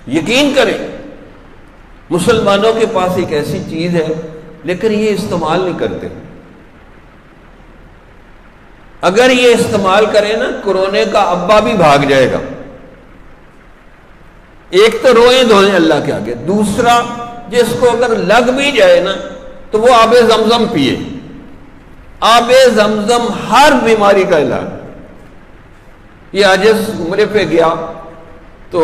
یقین کریں مسلمانوں کے پاس ایک ایسی چیز ہے لیکن یہ استعمال نہیں کرتے. اگر یہ استعمال کریں نا کورونے کا ابا بھی بھاگ جائے گا. ایک تو روئیں دھوئیں اللہ کے آگے، دوسرا جس کو اگر لگ بھی جائے نا تو وہ آب زمزم پیے. آب زمزم ہر بیماری کا علاج. یہ عاجز عمرے پہ گیا تو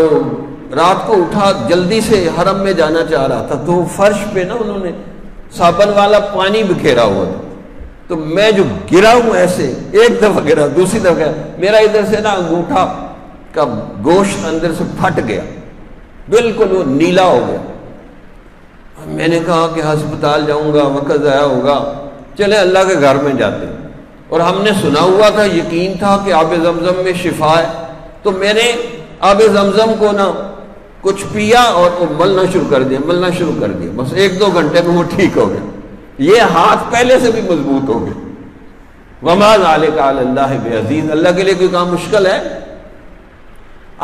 رات کو اٹھا، جلدی سے حرم میں جانا چاہ رہا تھا تو فرش پہ نا انہوں نے صابن والا پانی بکھیرا ہوا تھا. تو میں جو گرا ہوں ایسے، ایک دفعہ گرا، دوسری دفعہ گرا، میرا ادھر سے نا انگوٹھا کا گوشت اندر سے پھٹ گیا، بالکل وہ نیلا ہو گیا. میں نے کہا کہ ہسپتال جاؤں گا، وقت ضائع ہوگا، چلے اللہ کے گھر میں جاتے. اور ہم نے سنا ہوا تھا، یقین تھا کہ آب زمزم میں شفا ہے. تو میں نے آب زمزم کو نا کچھ پیا اور وہ ملنا شروع کر دیا. بس 1-2 گھنٹے میں وہ ٹھیک ہو گیا. یہ ہاتھ پہلے سے بھی مضبوط ہو گئے. وما ذالک علی اللہ بعزیز. اللہ کے لیے کوئی کام مشکل ہے؟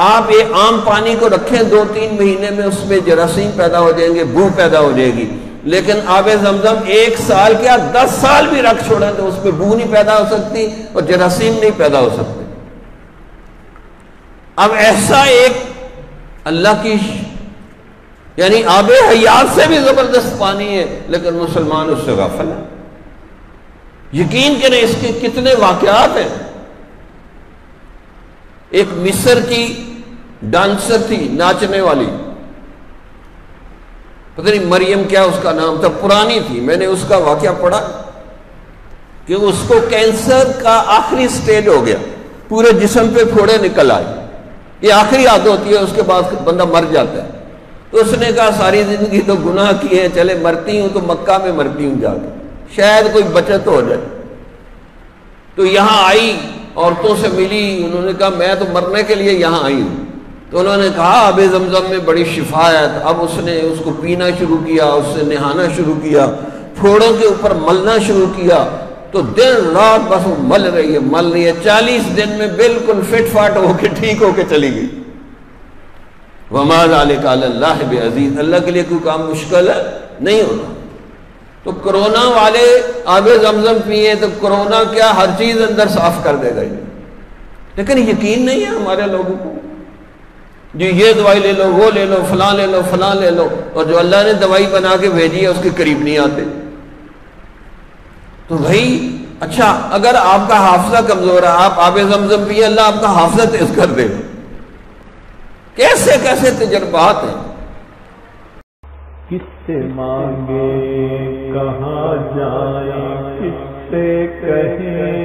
آپ یہ عام پانی کو رکھیں 2-3 مہینے میں اس میں جراثیم پیدا ہو جائیں گے، بو پیدا ہو جائے گی. لیکن آب زمزم 1 سال کیا 10 سال بھی رکھ چھوڑیں تو اس میں بو نہیں پیدا ہو سکتی اور جراثیم نہیں پیدا ہو سکتے. اب ایسا ایک اللہ کی یعنی آب حیات سے بھی زبردست پانی ہے لیکن مسلمان اس سے غافل ہے. یقین کریں اس کے کتنے واقعات ہیں. ایک مصر کی ڈانسر تھی، ناچنے والی، پتہ نہیں مریم کیا اس کا نام تھا، پرانی تھی. میں نے اس کا واقعہ پڑھا کہ اس کو کینسر کا آخری سٹیج ہو گیا، پورے جسم پہ پھوڑے نکل آئے. یہ آخری عادت ہوتی ہے، اس کے بعد بندہ مر جاتا ہے. تو اس نے کہا ساری زندگی تو گناہ کیے، چلے مرتی ہوں تو مکہ میں مرتی ہوں جا کے، شاید کوئی بچت ہو جائے. تو یہاں آئی، عورتوں سے ملی، انہوں نے کہا میں تو مرنے کے لیے یہاں آئی ہوں. تو انہوں نے کہا آب زمزم میں بڑی شفا ہے. اب اس نے اس کو پینا شروع کیا، اس سے نہانا شروع کیا، پھوڑوں کے اوپر ملنا شروع کیا. تو دن رات بس وہ مل رہی ہے. 40 دن میں بالکل فٹ فاٹ ہو کے ٹھیک ہو کے چلی گئی. وما ذالک علی اللہ بعزیز. اللہ کے لیے کوئی کام مشکل ہے نہیں ہوتا. تو کرونا والے آب زمزم پیے تو کرونا کیا ہر چیز اندر صاف کر دے گا. لیکن یقین نہیں ہے ہمارے لوگوں کو، جو یہ دوائی لے لو، وہ لے لو، فلاں لے لو، فلاں لے لو، اور جو اللہ نے دوائی بنا کے بھیجی ہے اس کے قریب نہیں آتے. تو بھائی اچھا اگر آپ کا حافظہ کمزور ہے، آپ آب زمزم پیے، اللہ آپ کا حافظہ تیز کر دے گا. کیسے کیسے تجربات ہیں. کس سے مانگے کہاں جائیں، کس سے کہیں